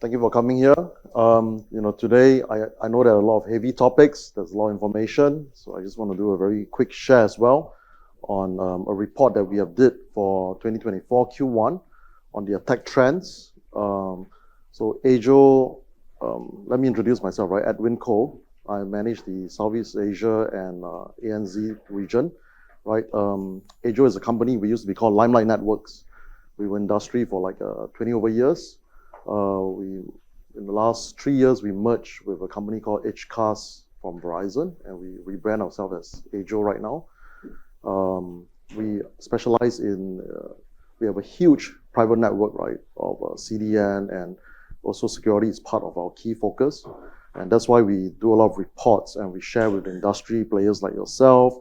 Thank you for coming here. Today I know there are a lot of heavy topics. There's a lot of information, so I just want to do a very quick share as well on a report that we have did for 2024 Q1 on the attack trends. So Edgio, let me introduce myself, right? Edwin Cole. I manage the Southeast Asia and ANZ region, right? Edgio is a company we used to be called Limelight Networks. We were in industry for like 20 over years. In the last 3 years, we merged with a company called Edgio from Verizon, and we rebrand ourselves as Edgio right now. We specialize in, we have a huge private network, right, of CDN, and also security is part of our key focus. And that's why we do a lot of reports and we share with industry players like yourself.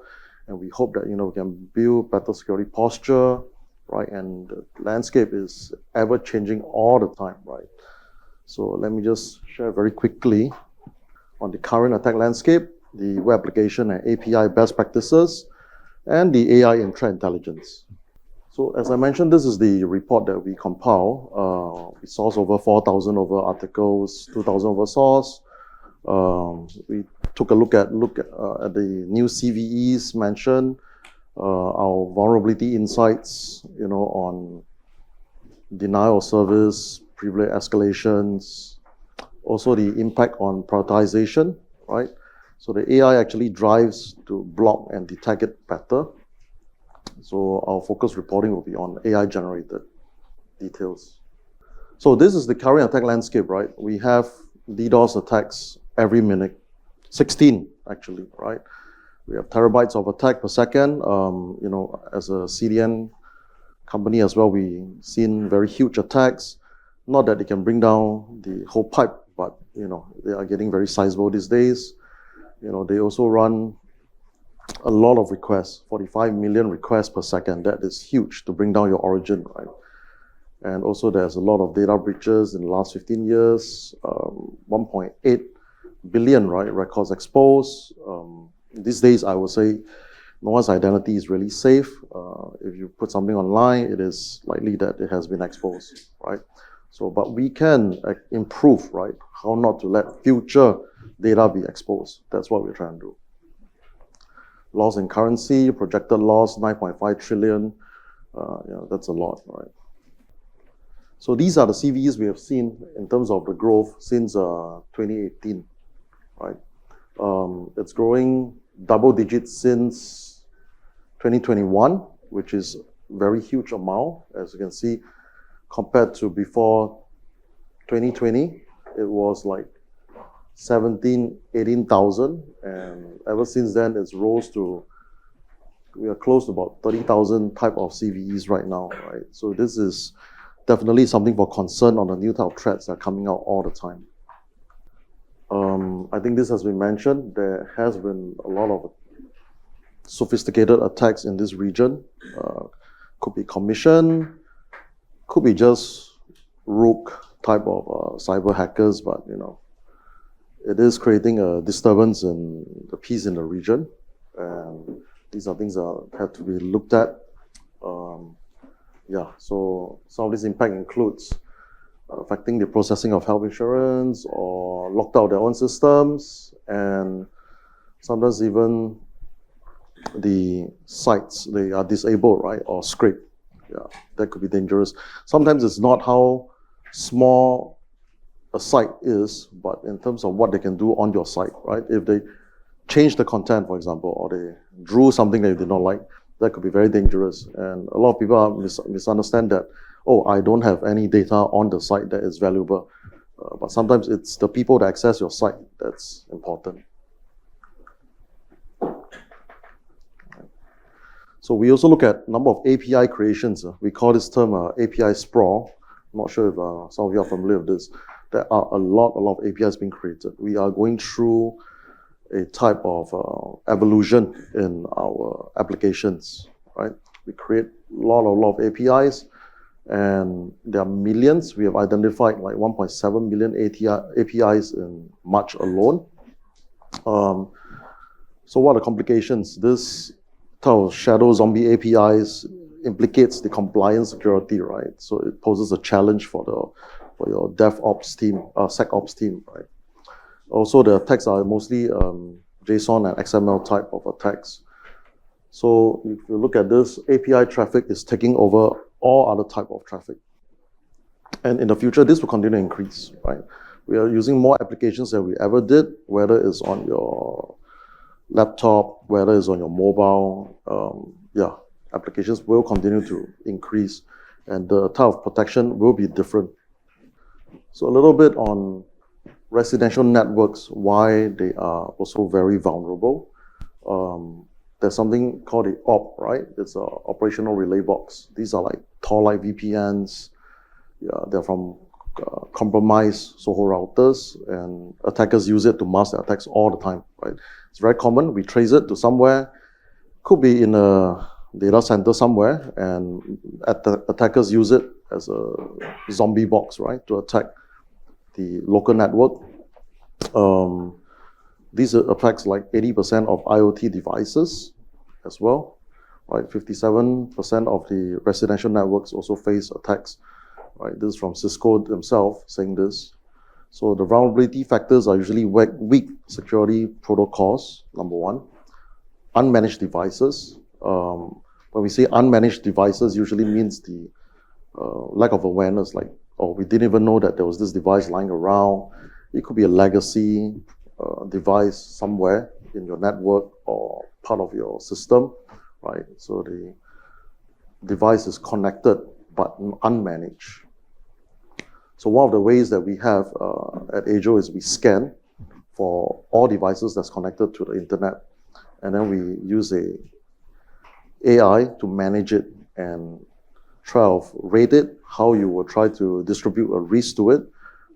And we hope that, we can build better security posture, right? And the landscape is ever changing all the time, right? So let me just share very quickly on the current attack landscape, the web application and API best practices, and the AI in threat intelligence. So as I mentioned, this is the report that we compile. We source over 4,000 over articles, 2,000 over source. We took a look at the new CVEs mentioned, our vulnerability insights, on denial of service, privilege escalations, also the impact on prioritization, right? So the AI actually drives to block and detect it better. So our focus reporting will be on AI generated details. So this is the current attack landscape, right? We have DDoS attacks every minute, 16 actually, right? We have terabytes of attack per second. As a CDN company as well, we've seen very huge attacks. Not that they can bring down the whole pipe, but they are getting very sizable these days. They also run a lot of requests, 45 million requests per second. That is huge to bring down your origin, right? And also there's a lot of data breaches in the last 15 years, 1.8 billion, right, records exposed. These days, I would say no one's identity is really safe. If you put something online, it is likely that it has been exposed, right? So, but we can improve, right, how not to let future data be exposed. That's what we're trying to do. Loss in currency, projected loss, 9.5 trillion. That's a lot, right? So these are the CVEs we have seen in terms of the growth since 2018, right? It's growing double digits since 2021, which is a very huge amount. As you can see, compared to before 2020, it was like 18,000. And ever since then, it's rose to, we are close to about 30,000 type of CVEs right now, right? So this is definitely something for concern on the new type of threats that are coming out all the time. I think this has been mentioned. There has been a lot of sophisticated attacks in this region. Could be commission, could be just rogue type of cyber hackers, but it is creating a disturbance in the peace in the region. And these are things that have to be looked at. So some of this impact includes affecting the processing of health insurance or locked out their own systems, and sometimes even the sites, they are disabled, right, or scraped. That could be dangerous. Sometimes it's not how small a site is, but in terms of what they can do on your site, right? If they change the content, for example, or they drew something that you did not like, that could be very dangerous. And a lot of people misunderstand that, oh, I don't have any data on the site that is valuable. But sometimes it's the people that access your site that's important. So we also look at number of API creations. We call this term API sprawl. I'm not sure if some of you are familiar with this. There are a lot of APIs being created. We are going through a type of evolution in our applications, right? We create a lot of APIs, and there are millions. We have identified like 1.7 million APIs in March alone. So what are the complications? This type of shadow zombie APIs implicates the compliance security, right? So it poses a challenge for for your DevOps team, SecOps team, right? Also, the attacks are mostly JSON and XML type of attacks. So if you look at this, API traffic is taking over all other type of traffic. And in the future, this will continue to increase, right? We are using more applications than we ever did, whether it's on your laptop, whether it's on your mobile. Applications will continue to increase, and the type of protection will be different. So a little bit on residential networks, why they are also very vulnerable. There's something called the OP, right? It's an operational relay box. These are like Tor-like VPNs. They're from compromised Soho routers, and attackers use it to mask their attacks all the time, right? It's very common. We trace it to somewhere, could be in a data center somewhere, and attackers use it as a zombie box, right, to attack the local network. These affects like 80% of IoT devices as well, right? 57% of the residential networks also face attacks, right? This is from Cisco themselves saying this. So the vulnerability factors are usually weak security protocols, number one. Unmanaged devices. When we say unmanaged devices, usually means the lack of awareness, like, oh, we didn't even know that there was this device lying around. It could be a legacy device somewhere in your network or part of your system, right? So the device is connected but unmanaged. So one of the ways that we have at Edgio is we scan for all devices that's connected to the internet, and then we use a AI to manage it and try to rate it, how you will try to distribute a risk to it,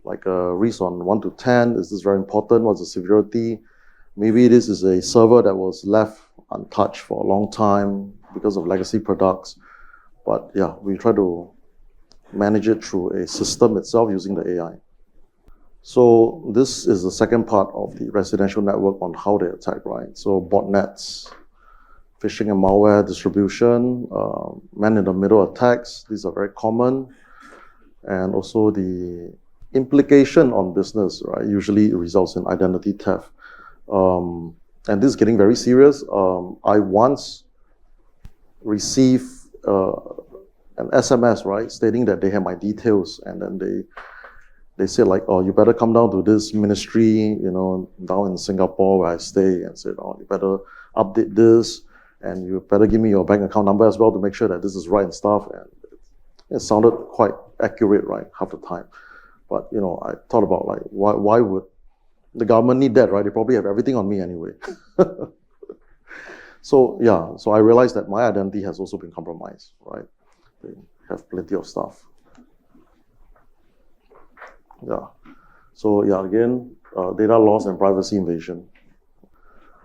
like a risk on 1 to 10. Is this very important? What's the severity? Maybe this is a server that was left untouched for a long time because of legacy products. But yeah, we try to manage it through a system itself using the AI. So this is the second part of the residential network on how they attack, right? So botnets, phishing and malware distribution, man-in-the-middle attacks, these are very common. And also the implication on business, right, usually results in identity theft. And this is getting very serious. I once received an SMS, right, stating that they have my details, and then they said like, oh, you better come down to this ministry, down in Singapore where I stay, and said, oh, you better update this, and you better give me your bank account number as well to make sure that this is right and stuff. And it sounded quite accurate, right, half the time. But I thought about like, why would the government need that, right? They probably have everything on me anyway. So I realized that my identity has also been compromised, right? They have plenty of stuff. Yeah. So again, data loss and privacy invasion.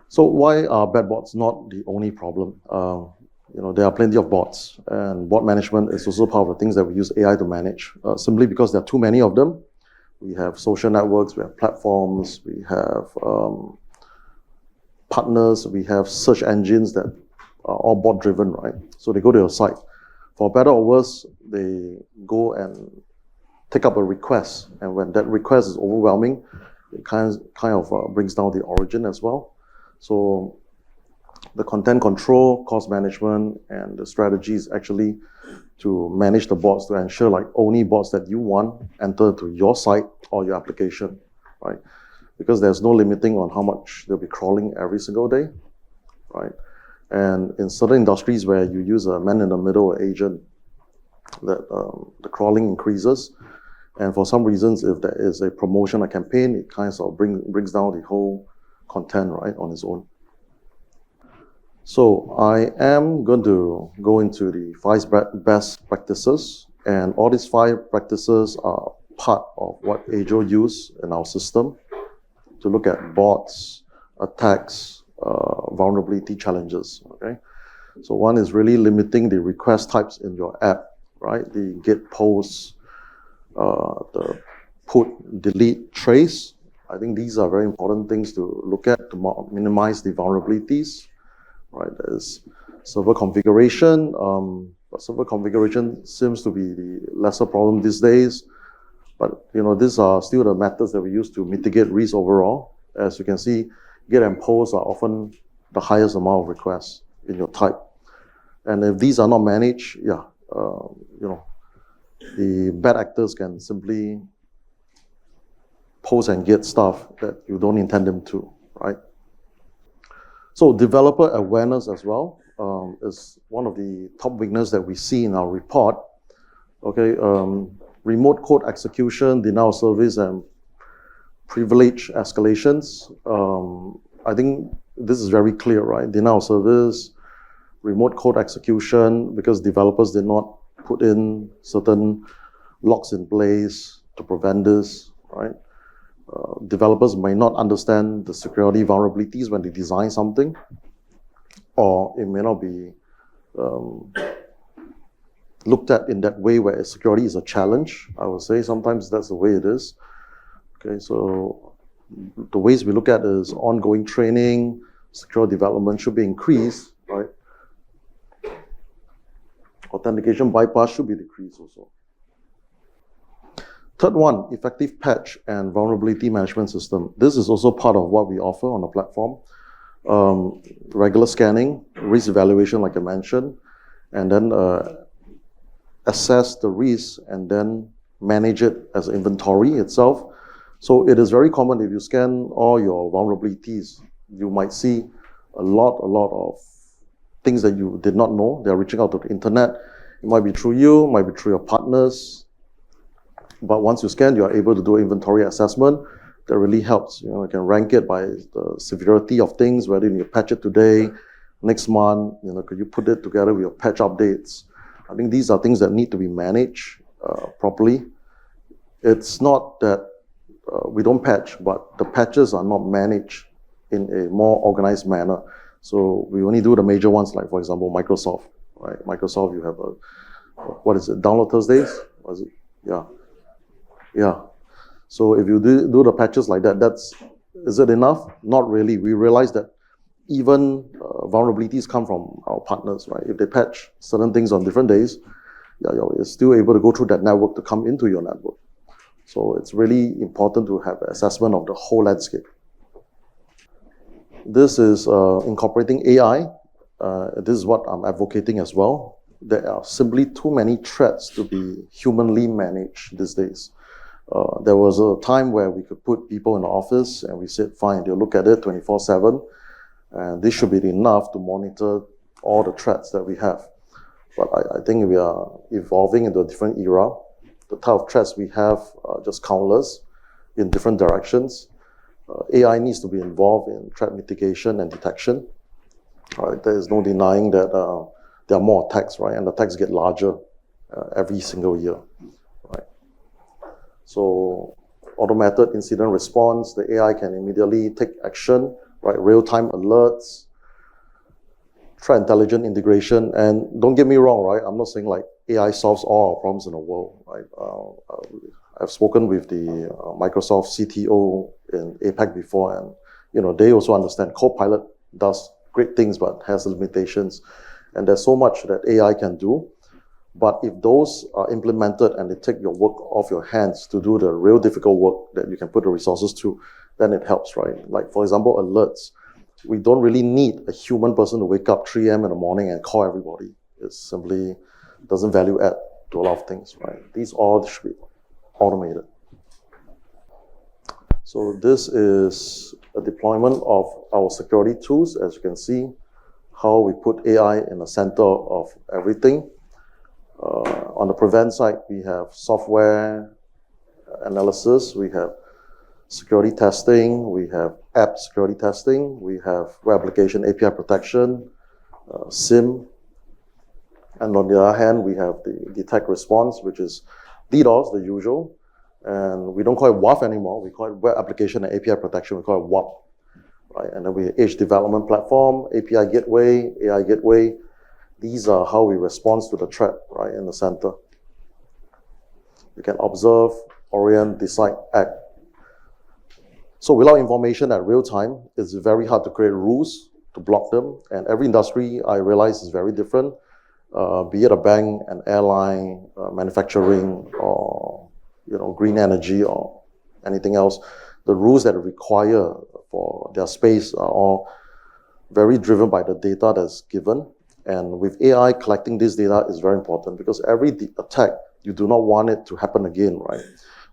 So why are bad bots not the only problem? There are plenty of bots, and bot management is also part of the things that we use AI to manage, simply because there are too many of them. We have social networks, we have platforms, we have partners, we have search engines that are all bot driven, right? So they go to your site. For better or worse, they go and take up a request, and when that request is overwhelming, it kind of brings down the origin as well. So the content control, cost management, and the strategy is actually to manage the bots to ensure like only bots that you want enter to your site or your application, right? Because there's no limiting on how much they'll be crawling every single day, right? And in certain industries where you use a man-in-the-middle agent, that the crawling increases. And for some reasons, if there is a promotion, a campaign, it kind of brings down the whole content, right, on its own. So I am going to go into the 5 best practices, and all these 5 practices are part of what Edgio use in our system to look at bots, attacks, vulnerability challenges, okay? So one is really limiting the request types in your app, right? The get, post, the put, delete, trace. I think these are very important things to look at to minimize the vulnerabilities, right? There's server configuration, but server configuration seems to be the lesser problem these days. But these are still the methods that we use to mitigate risk overall. As you can see, get and post are often the highest amount of requests in your type. And if these are not managed, the bad actors can simply post and get stuff that you don't intend them to, right? So developer awareness as well is one of the top weaknesses that we see in our report. Okay, remote code execution, denial of service, and privilege escalations. I think this is very clear, right? Denial of service, remote code execution, because developers did not put in certain locks in place to prevent this, right? Developers may not understand the security vulnerabilities when they design something, or it may not be looked at in that way where security is a challenge. I would say sometimes that's the way it is. Okay, so the ways we look at it is ongoing training, secure development should be increased, right? Authentication bypass should be decreased also. Third one, effective patch and vulnerability management system. This is also part of what we offer on the platform. Regular scanning, risk evaluation, like I mentioned, and then assess the risk and then manage it as inventory itself. So it is very common if you scan all your vulnerabilities, you might see a lot of things that you did not know. They're reaching out to the internet. It might be through you, it might be through your partners. But once you scan, you are able to do inventory assessment. That really helps. You can rank it by the severity of things, whether you need to patch it today, next month, could you put it together with your patch updates? I think these are things that need to be managed properly. It's not that we don't patch, but the patches are not managed in a more organized manner. So we only do the major ones, like, for example, Microsoft, right? Microsoft, you have Download Thursdays? Was it? Yeah. So if you do the patches like that, is it enough? Not really. We realize that even vulnerabilities come from our partners, right? If they patch certain things on different days, you're still able to go through that network to come into your network. So it's really important to have an assessment of the whole landscape. This is incorporating AI. This is what I'm advocating as well. There are simply too many threats to be humanly managed these days. There was a time where we could put people in the office and we said, fine, they'll look at it 24/7, and this should be enough to monitor all the threats that we have. But I think we are evolving into a different era. The type of threats we have are just countless in different directions. AI needs to be involved in threat mitigation and detection. Right? There is no denying that there are more attacks, right? And the attacks get larger every single year. Right? So automated incident response, the AI can immediately take action, right? Real-time alerts, threat intelligent integration. And don't get me wrong, right? I'm not saying like AI solves all our problems in the world, right? I've spoken with the Microsoft CTO in APAC before, and they also understand Copilot does great things but has limitations, and there's so much that AI can do. But if those are implemented and they take your work off your hands to do the real difficult work that you can put the resources to, then it helps, right? Like, for example, alerts. We don't really need a human person to wake up 3 a.m. in the morning and call everybody. It simply doesn't value add to a lot of things, right? These all should be automated. So this is a deployment of our security tools. As you can see, how we put AI in the center of everything. On the prevent side, we have software analysis, we have security testing, we have app security testing, we have web application API protection, SIM, and on the other hand, we have the detect response, which is DDoS, the usual, and we don't call it WAF anymore, we call it web application and API protection, we call it WAP, right? And then we have Edge development platform, API gateway, AI gateway. These are how we respond to the threat, right, in the center. You can observe, orient, decide, act. So without information at real time, it's very hard to create rules to block them. And every industry, I realize, is very different. Be it a bank, an airline, manufacturing, or green energy or anything else, the rules that require for their space are all very driven by the data that's given. And with AI, collecting this data is very important because every attack, you do not want it to happen again, right?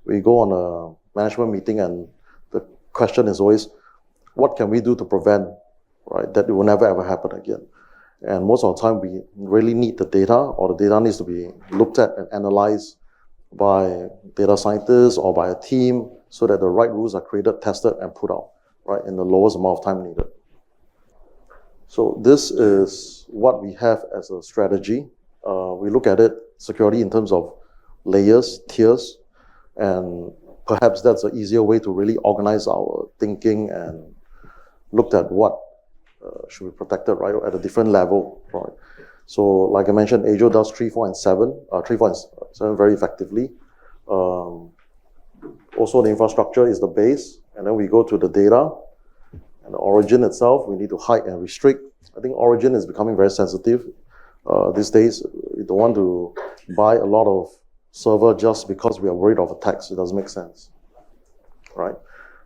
We go on a management meeting and the question is always, what can we do to prevent, right, that it will never ever happen again? And most of the time, we really need the data, or the data needs to be looked at and analyzed by data scientists or by a team so that the right rules are created, tested, and put out, right, in the lowest amount of time needed. So this is what we have as a strategy. We look at it, security in terms of layers, tiers, and perhaps that's an easier way to really organize our thinking and looked at what should be protected, right, at a different level, right? So like I mentioned, Edgio does 3, 4, and 7, 3, 4, and 7 very effectively. Also the infrastructure is the base, and then we go to the data, and the origin itself, we need to hide and restrict. I think origin is becoming very sensitive these days. We don't want to buy a lot of server just because we are worried of attacks. It doesn't make sense, right?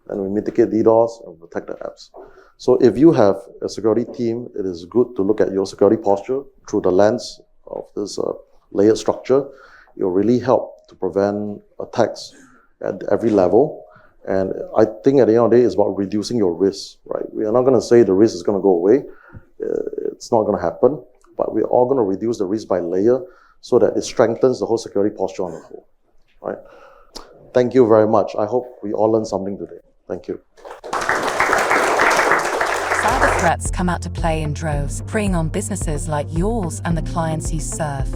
And we mitigate DDoS and protect the apps. So if you have a security team, it is good to look at your security posture through the lens of this layered structure. It will really help to prevent attacks at every level. And I think at the end of the day, it's about reducing your risk, right? We are not going to say the risk is going to go away. It's not going to happen. But we're all going to reduce the risk by layer so that it strengthens the whole security posture on the whole, right? Thank you very much. I hope we all learned something today. Thank you. Cyber threats come out to play in droves, preying on businesses like yours and the clients you serve.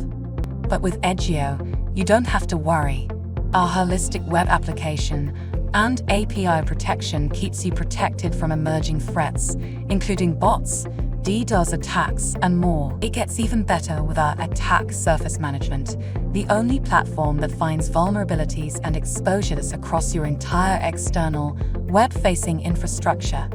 But with Edgio, you don't have to worry. Our holistic web application and API protection keeps you protected from emerging threats, including bots, DDoS attacks, and more. It gets even better with our Attack Surface Management, the only platform that finds vulnerabilities and exposures across your entire external, web-facing infrastructure.